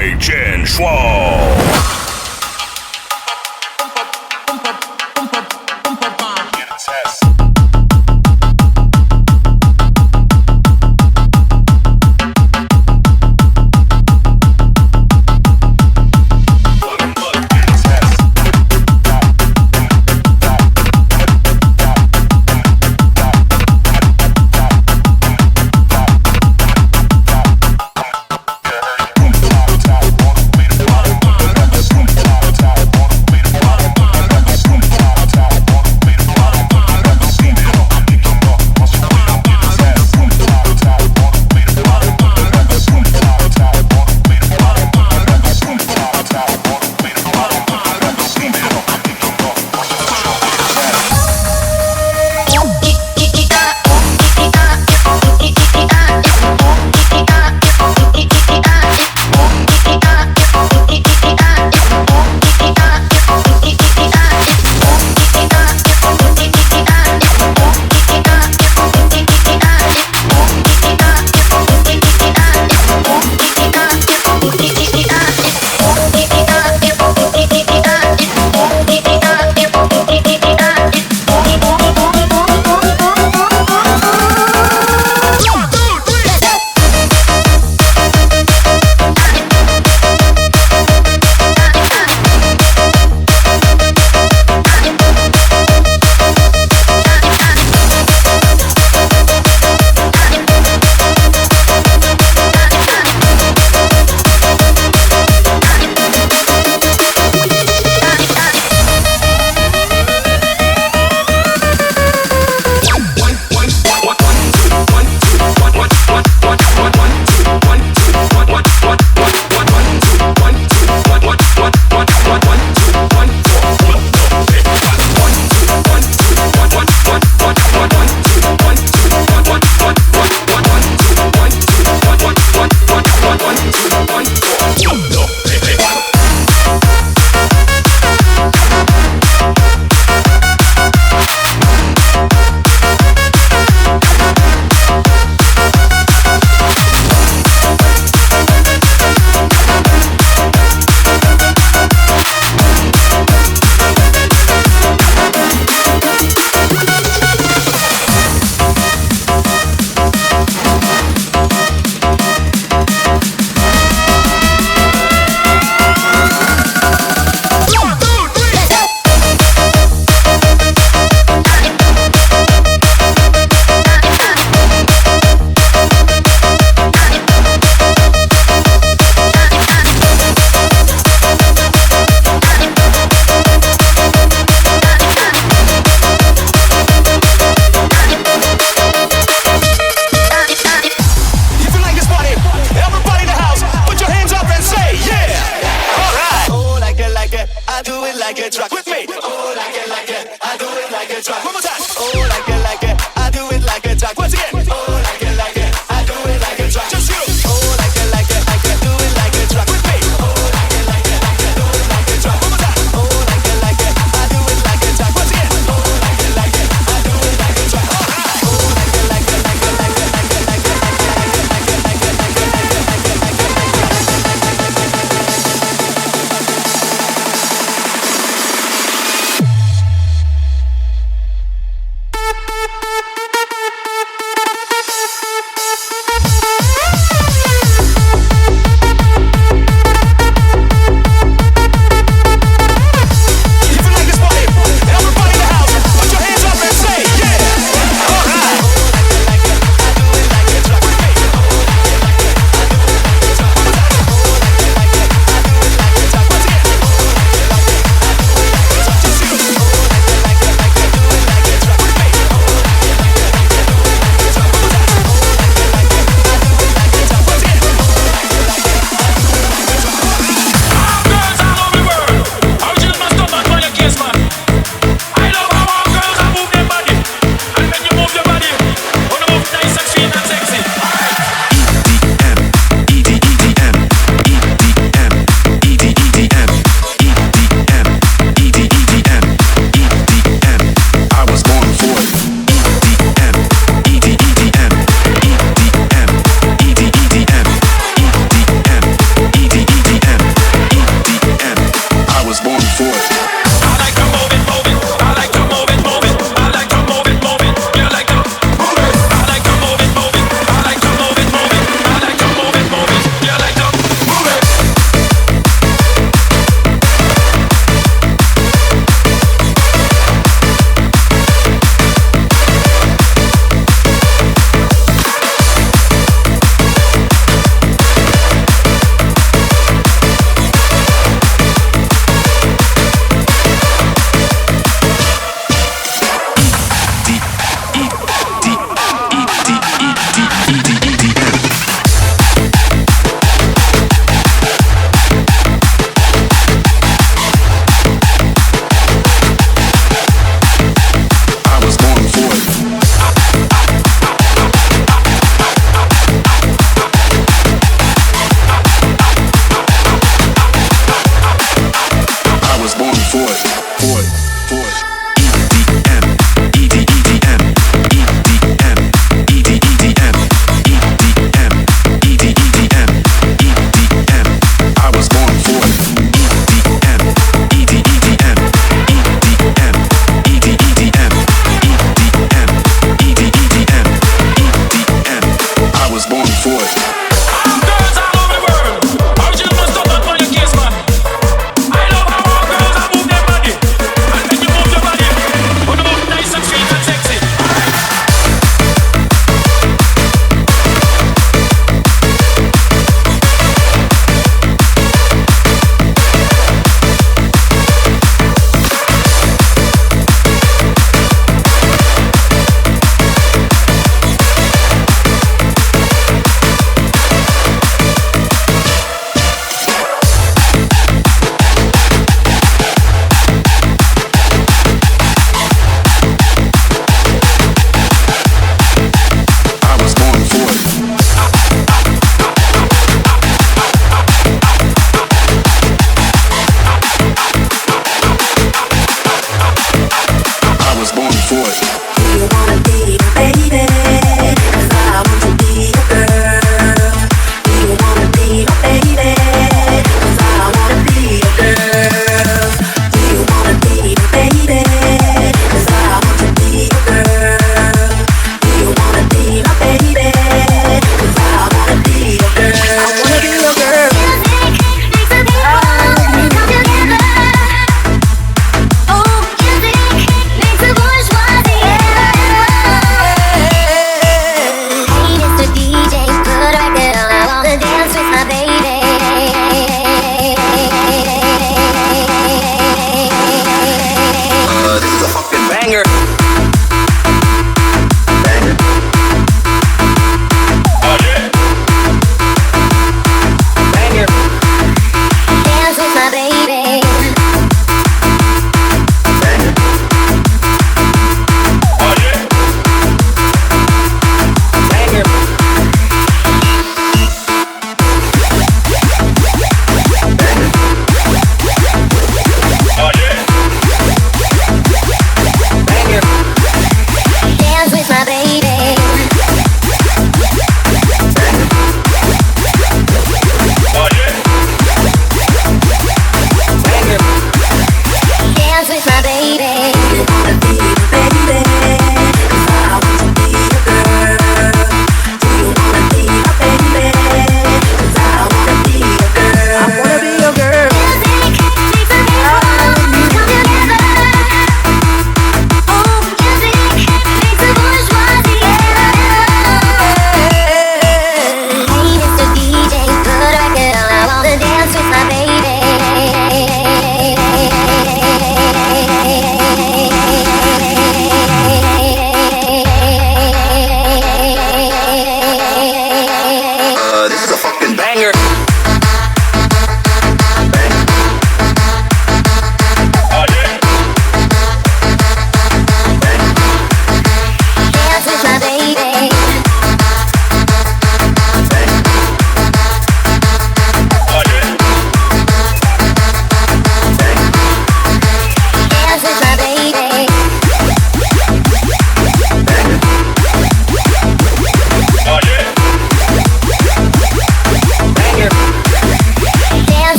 DJ Chenshr。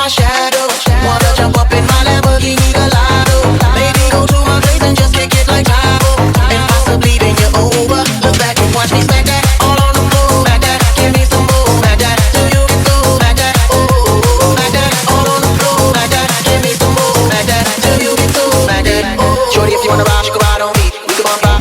my shadow. Wanna jump up in my Lamborghini Gallardo. Maybe go to my place and just kick it like Tahoe. And possibly then you're over. Look back and watch me smack that all on the floor. Smack that, give me some more. Smack that till you get through. Smack that, oh, smack that all on the floor. Smack that, give me some more. Smack that till you get through. Smack that, oh. Shorty, if you wanna ride, you can ride on me. We can bump out.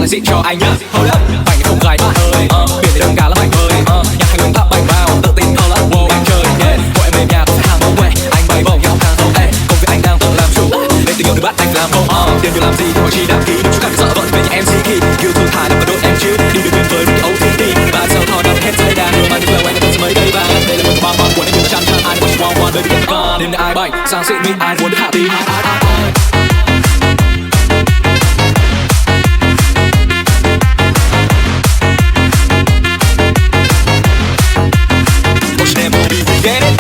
Xịn cho anh nhá, hold up, bảnh không gài bạn ơi, biển thì đơn cả lắm anh ơi, nhạc hay nguyên tắc bảnh vào, tự tin hơn lắm, wow anh chơi, yeah, gọi em về nhà tôi sẽ hàng bông quay, anh bay bổng nhau hàng không, công việc anh đang tự làm chủ, để tình yêu được bắt anh làm không, tiền nhiều làm gì thì hỏi chi đăng ký, chú cần sợ vợ thì về nhà em MC khi, yêu thương thải làm và đôi em chứ, đi được bên với OTT, và sau thò đập hết tay đàn, mà những lời anh đã từng mấy cây vàng, đây là một bao bọc của anh nhiều chăn chăn, ai what you want, baby get gone, đêm nay ai bảnh, sang xịn mình ai muốn được hạ tí. Get it?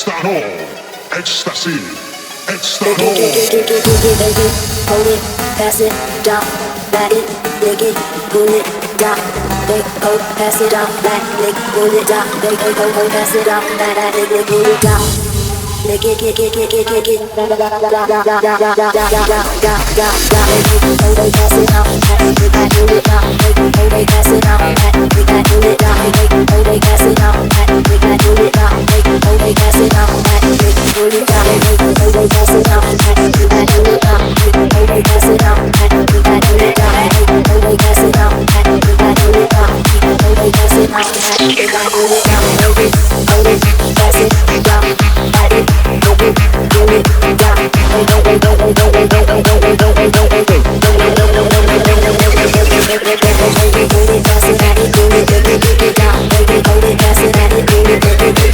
Start on, ecstasy, start on. Hold it, pass it, drop, back it, lick it, pull it, drop. They go, pass it off, back, lick, pull it, drop. They go, pass it off, back, lick, pull it, drop. Lick it, kick it, kick it, kick it. They go, pass it off, back, lick, pull it, drop. They go, pass it off, back, lick, pull it, drop. They go, pass it off, back, lick, pull it, drop. They go, pass it off, back, lick, pull it, drop. They go, pass it off, back, lick, pull it, drop. They go, pass it off, back, lick, pull it, drop. They go, pass it off, back, lick, pull it, drop. They go, pass it off, back, lick, pull it, drop. Hold it, pass it, drop, back it, lick it, pull it, drop. They go, pass it off, back, lick, pull it, drop. They go, pass it, back it, pull it, kick it, drop. They go, pass it, back it, pull it, kick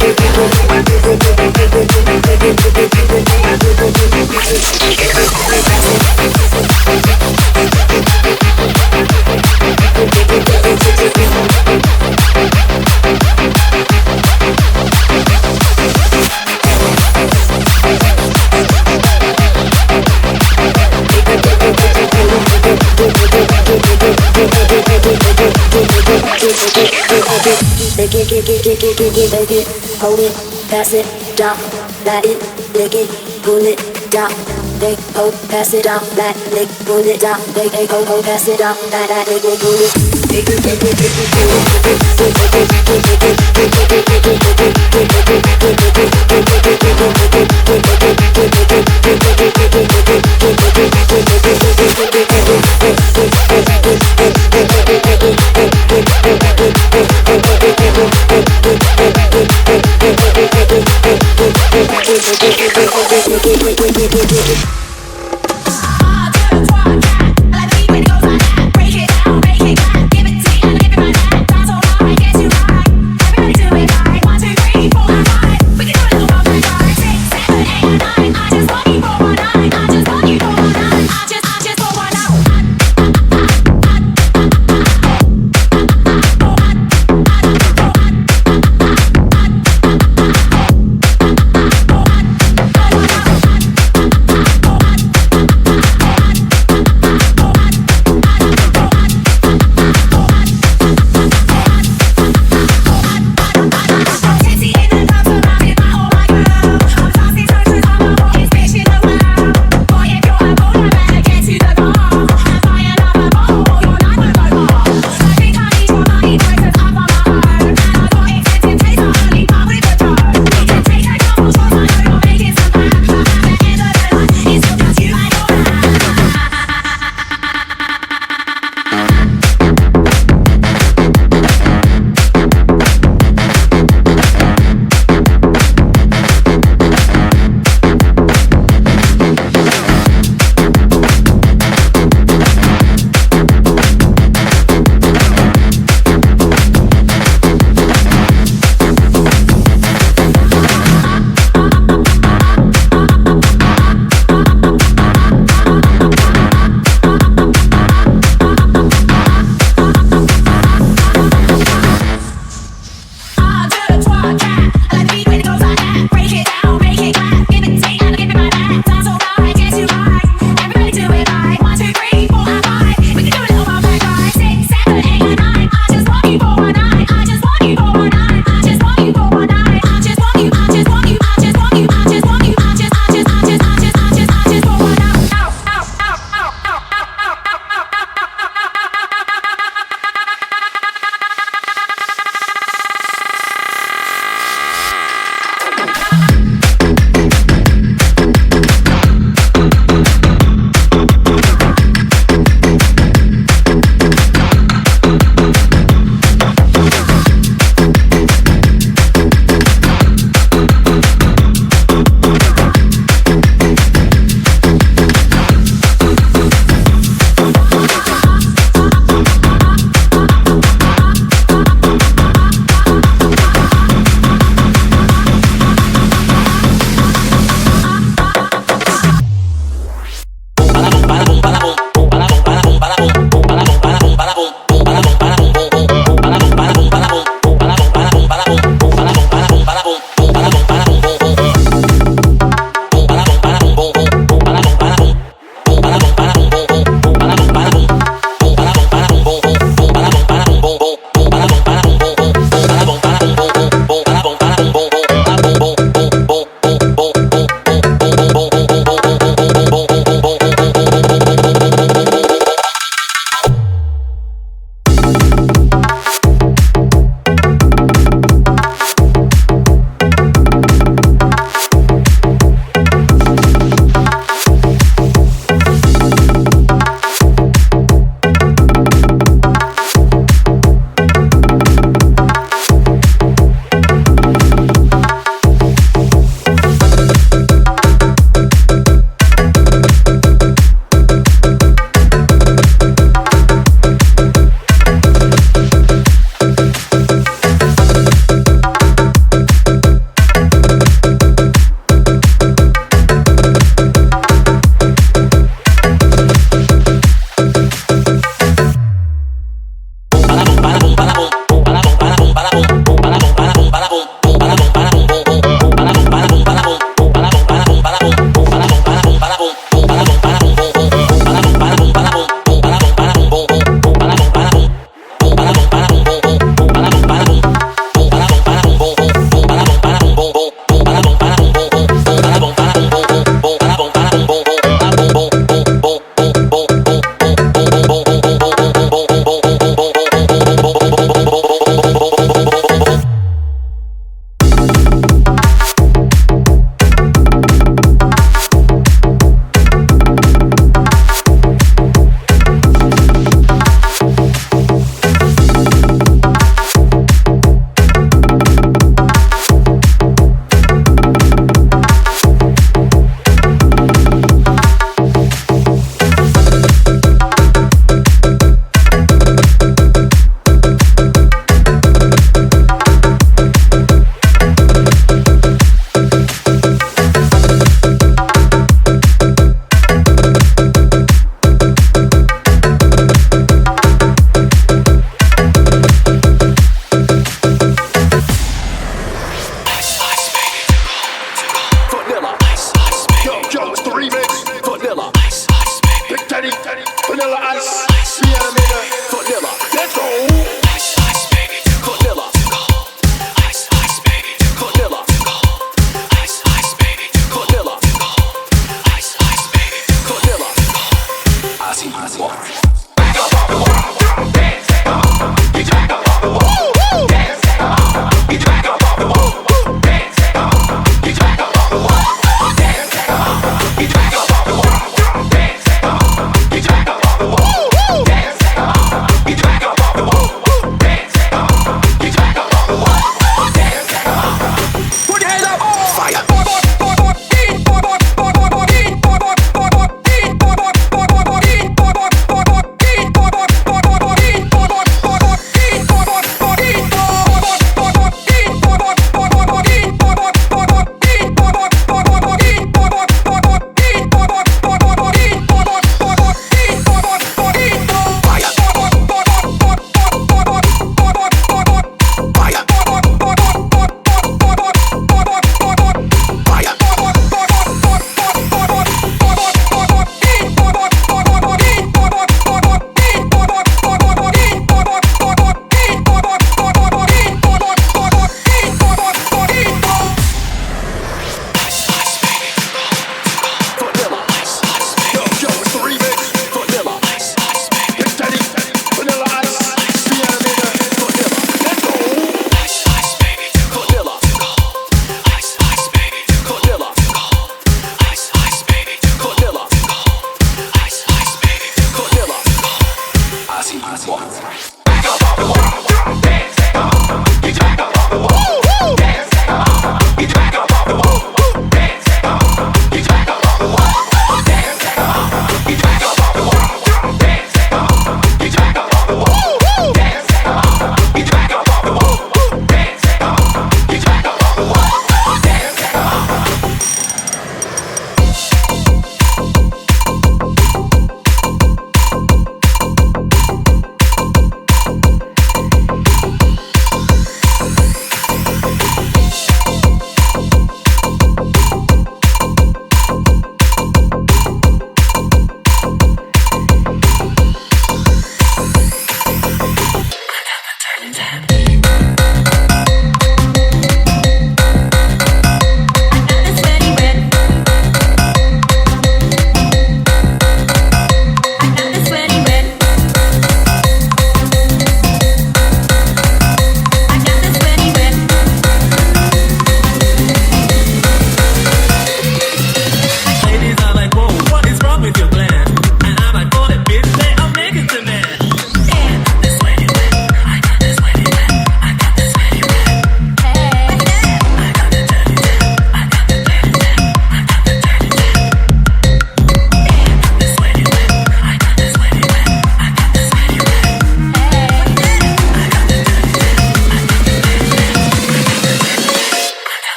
it, hold it, pass it, drop, back it, lick it, pull it, drop. They go, pass it off, back, lick, pull it, drop. They go, pass it off, back, lick, pull it.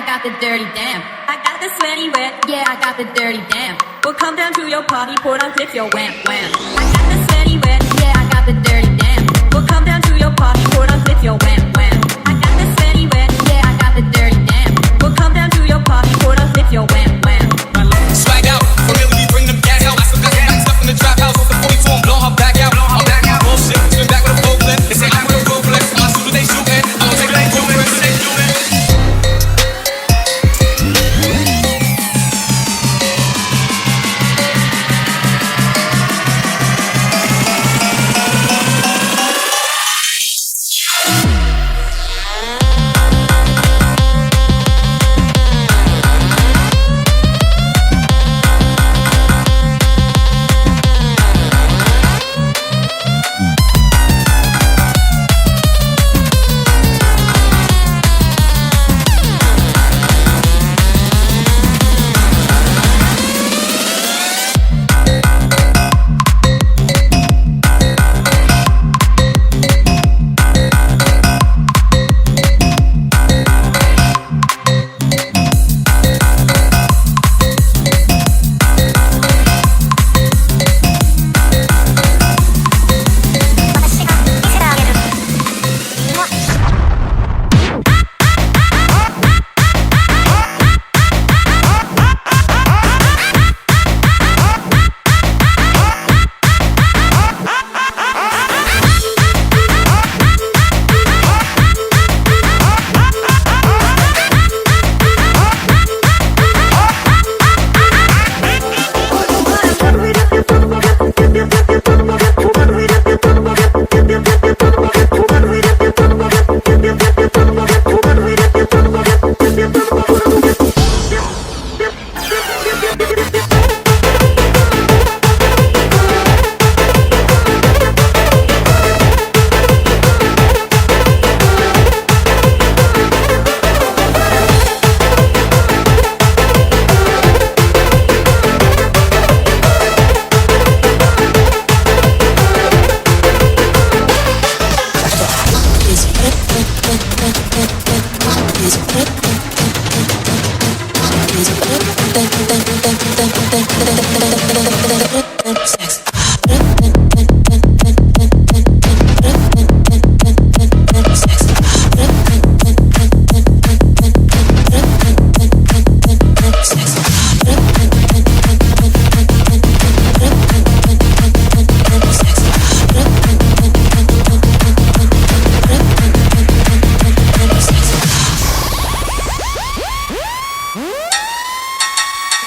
got the dirty damn. I got the sweaty wet, yeah, I got the dirty damn. We'll come down to your party, pour down, flip your wham wham. I got the sweaty wet, yeah, I got the dirty damn. We'll come down to your party, pour down, flip your wham wham. I got the sweaty wet, yeah, I got the dirty damn. We'll come down to your party, pour down, flip your wham wham. Swag out, for real, we bring them gas out. I still got some nice stuff in the trap house. With the 42, I'm blow her back out. Bullshit, spin back with a Oakland. They say I'm with a road flex. My shooters, they shootin'. I'm gonna take that good flex, they shootin'.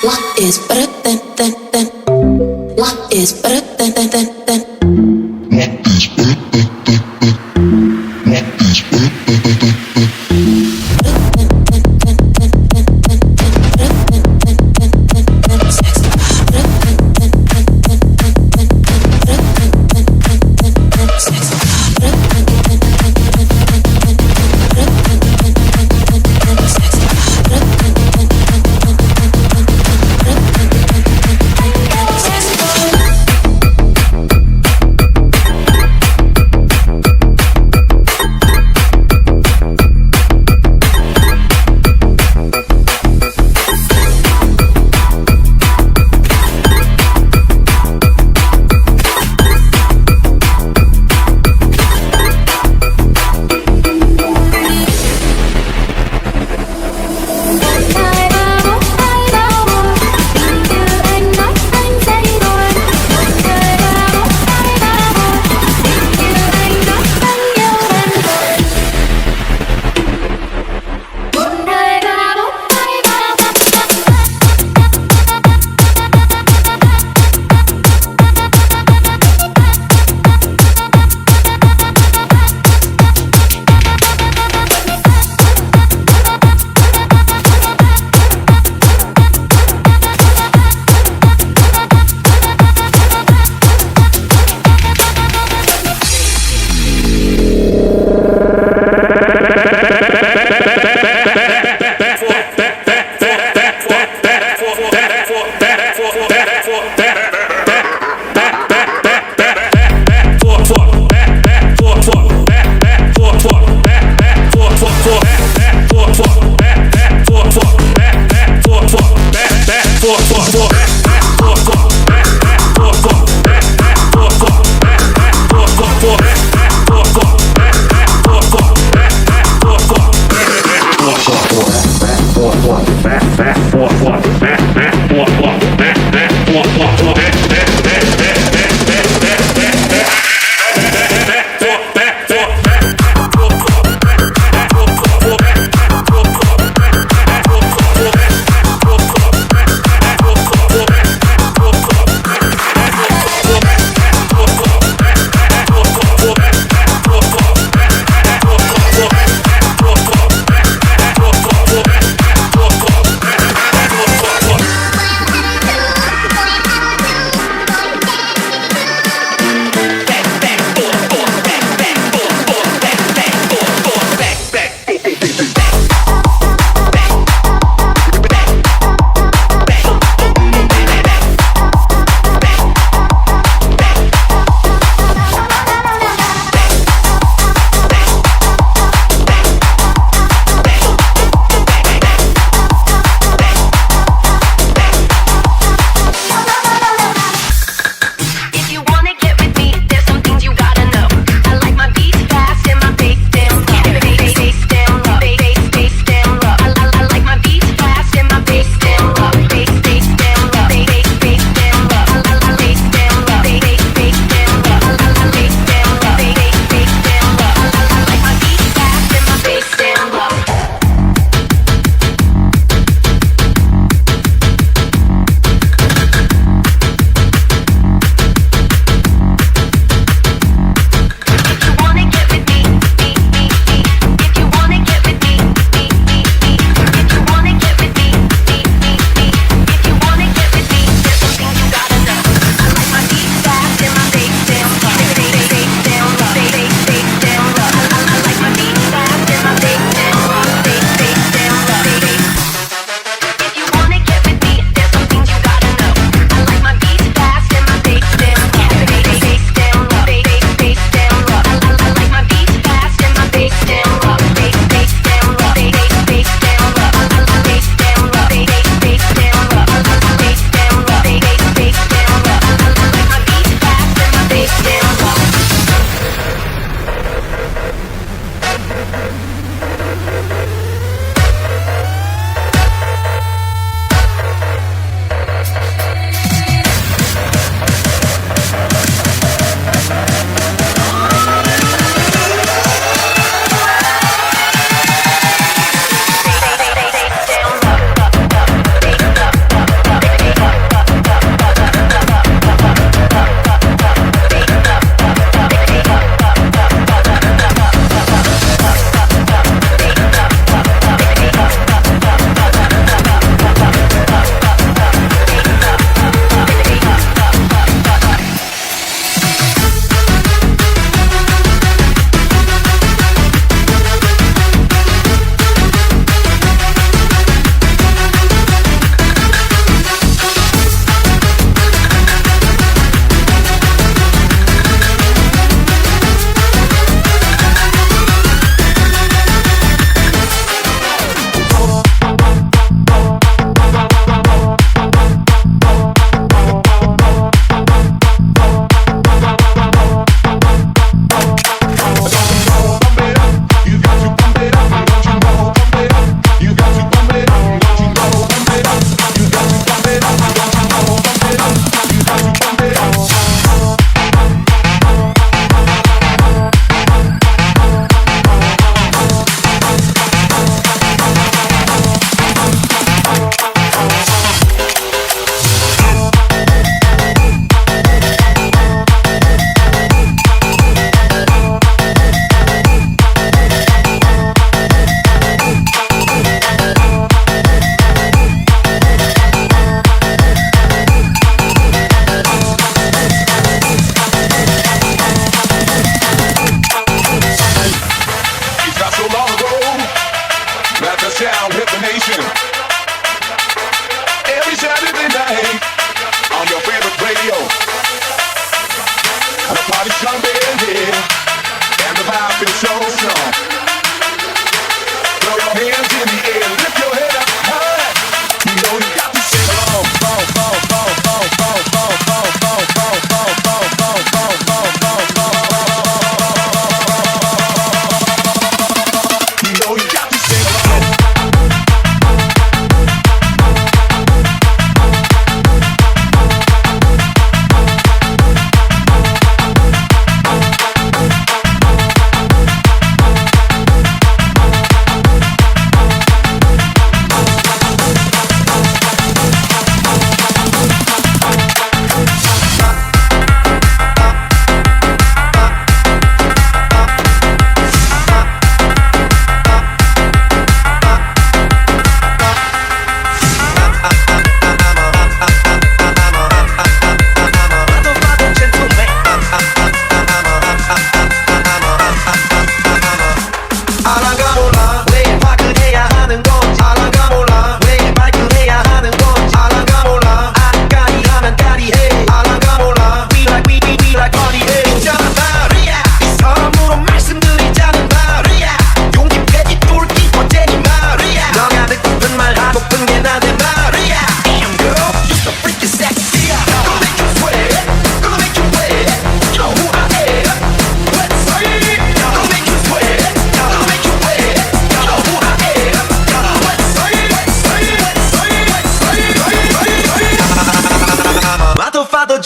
What is better than? What is better than?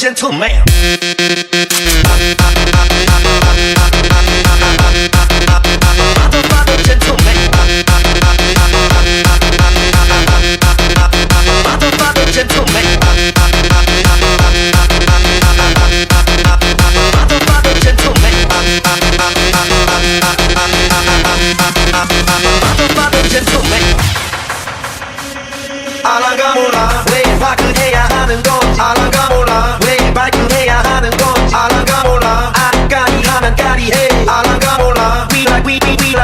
gentleman. Father, gentleman. Father, gentleman. Father, gentleman. Father, gentleman. 알아가 몰라 왜 발끈해야 하는 건지 알아가 몰라 왜 발끈해야 하는 건지 알아가 몰라 아까리 하면 까리해 알아가 몰라 We like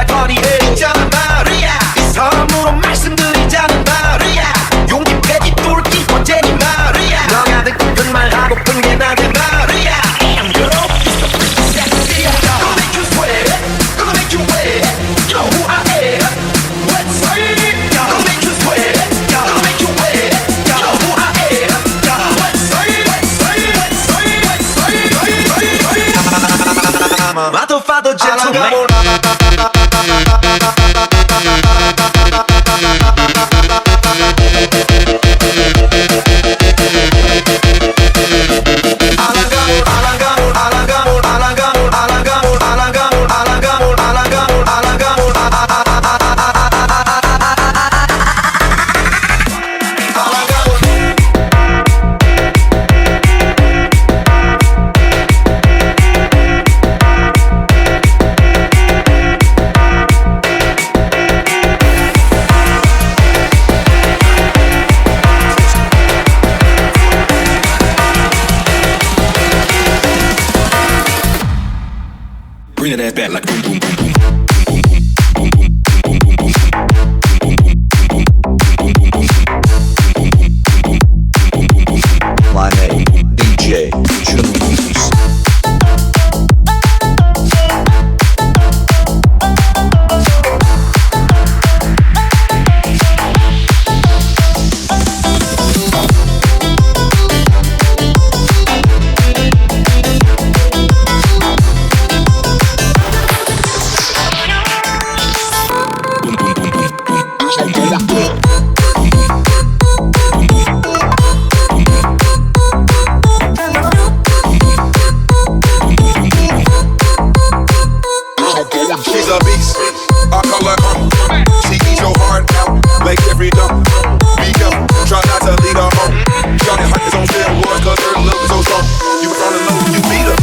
party해 있잖아 말이야 이 사람으로 말씀드리자는 말이야 용기 빼지 뚫기 번째니 말이야 너가 듣고픈 말하고픈 게 나한테 말이야 Damn girl it's the freaky sexy Gonna make you sweat Gonna make you wet You know who I am What's right Gonna make you sweat Gonna make you wet You know who I am What's right I'm a motherfucker gentleman Bring that ass back like boom, boom, boom, boom. My name, DJ Chenshr. She's a beast, I call her She eats your heart out like every dump. Be careful, try not to lead her home. Shawty heart is on steroids cause her love is so strong. You can fall in love when you beat her.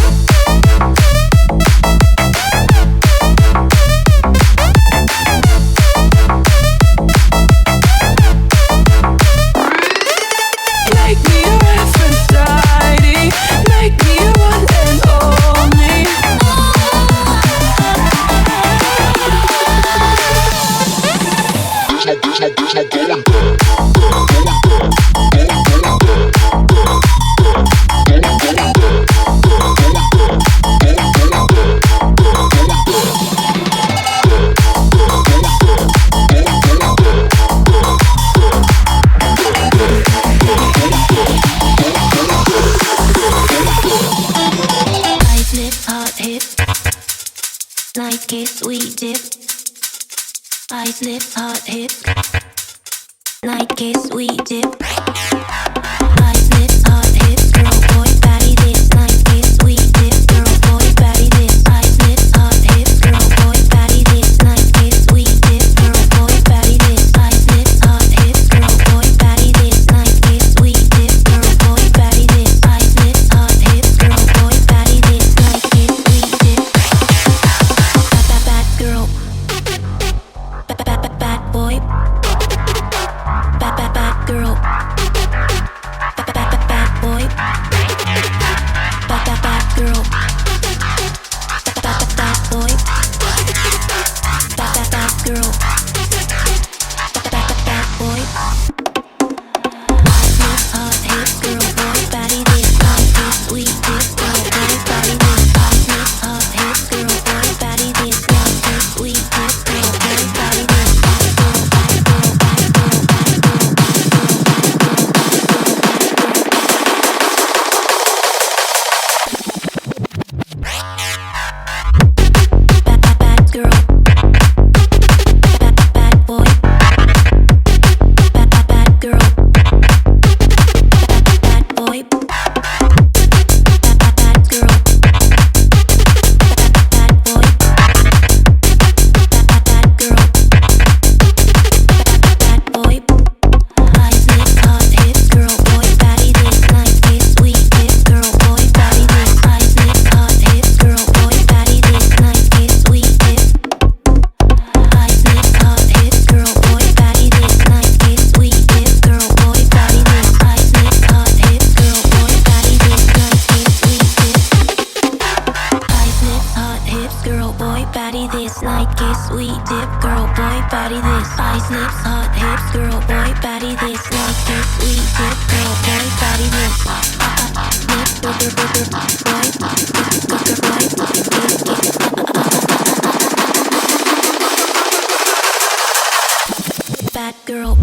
Make me your Aphrodite, make me your one and only. Ice lips, hot hips, nice kiss, sweet dip. Ice lips, hot hips, night kiss, sweet dip. Ice lips, hot hips, girl, boy, fatty this, night kiss, sweet dip. Girl, boy, fatty this. Ice lips, hot hips, girl, boy, fatty this, night kiss, sweet dip. Girl, boy, fatty this. Ice lips, hot hips, girl, boy, fatty this, night kiss, sweet dip. Girl, boy, fatty this. Ice lips, hot hips, girl, boy, fatty this, night kiss, sweet dip. Bad girl. Bad boy. Bad girl. this. Like it, sweet dip, girl, boy, body this. Ice lips, hot hips, girl, boy, body this. Like it, sweet dip, girl, boy, body this. Lips, boy, bad girl.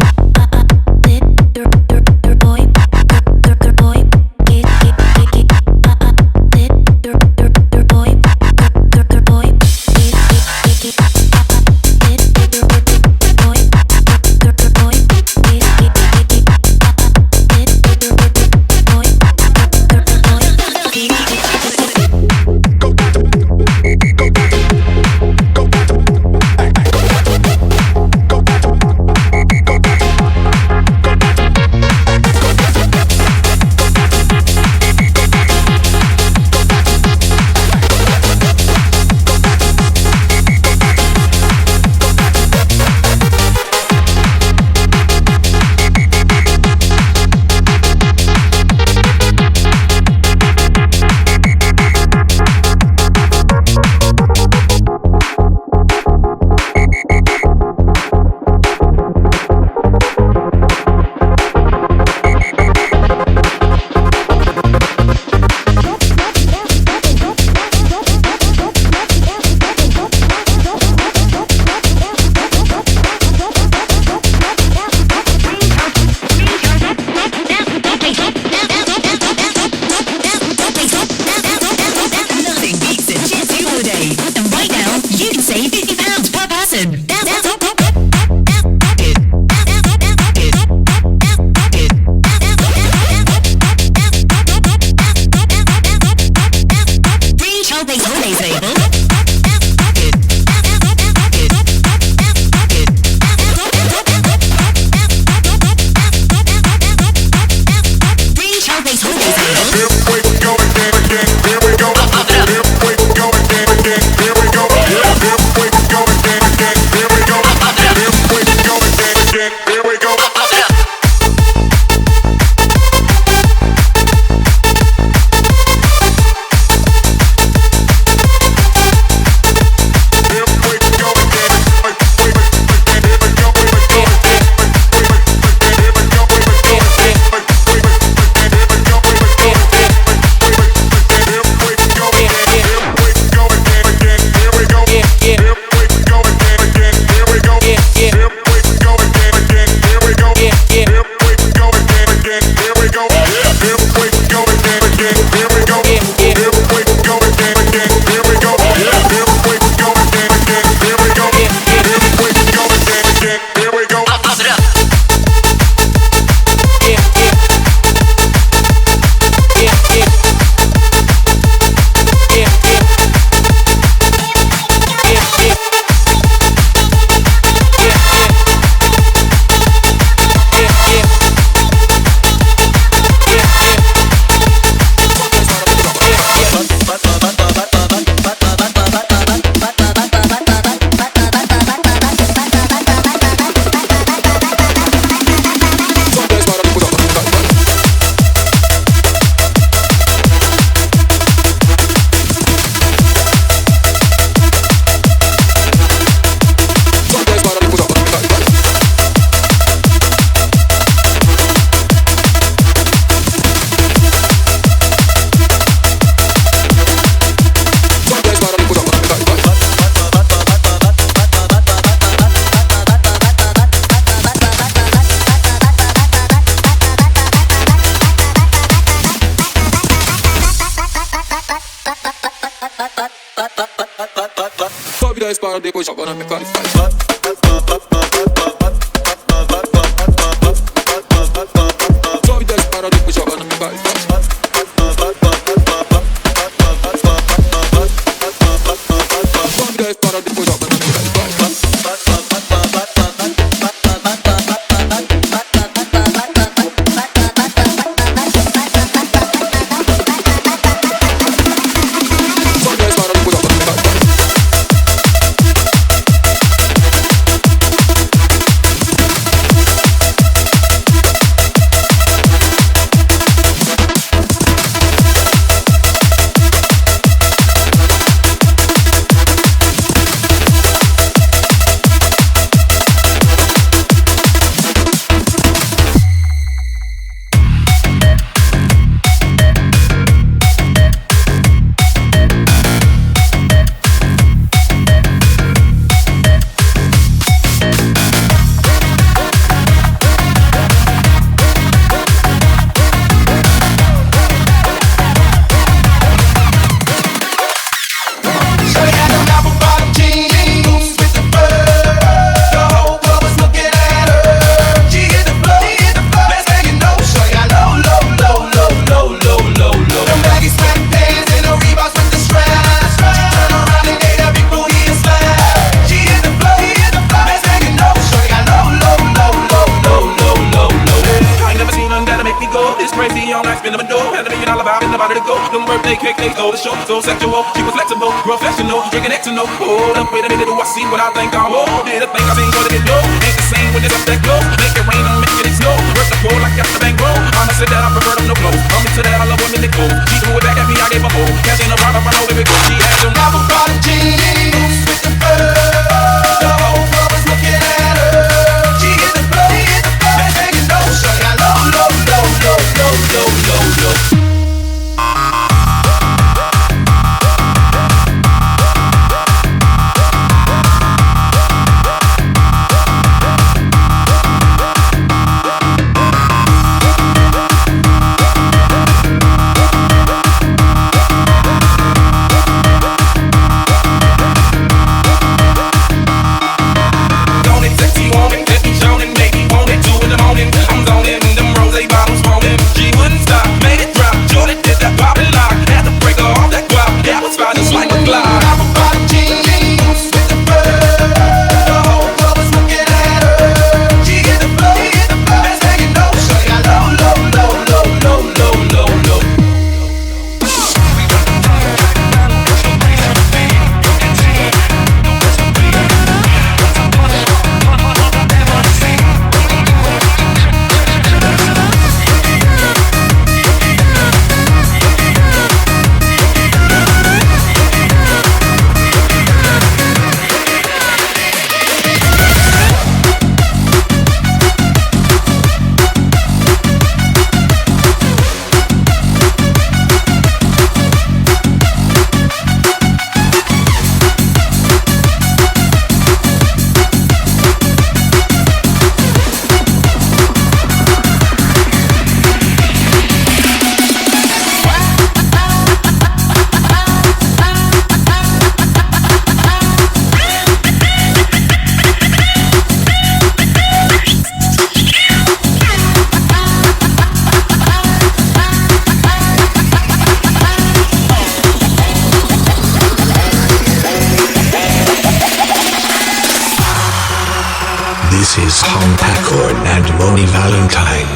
pitäis para depois jogar na minha cara e faz. Só me desce para depois jogar na minha cara e faz. Só me desce para depois jogar na minha cara e faz. Só me desce para depois jogar na minha cara e faz. cake, they stole the show. So sexual, she was flexible, professional, taking X and no. Hold up, wait a minute, do I see what I think I'm old? Did I think I seen what it low? Ain't the same when it's up that close. Make it rain, I'm making it snow. Work the floor like I got the bank roll. I'ma say that I prefer them no clothes. I'm into that, I love women that cold. She threw it back at me, I gave her gold. Cash in a ride, I run over it, she had them apple bottom jeans with the fur. The whole club was looking at her. She hit the flow, and then you know, so I low, low, low, low, low, low, low, low. This is Hong Pacord and Moni Valentine.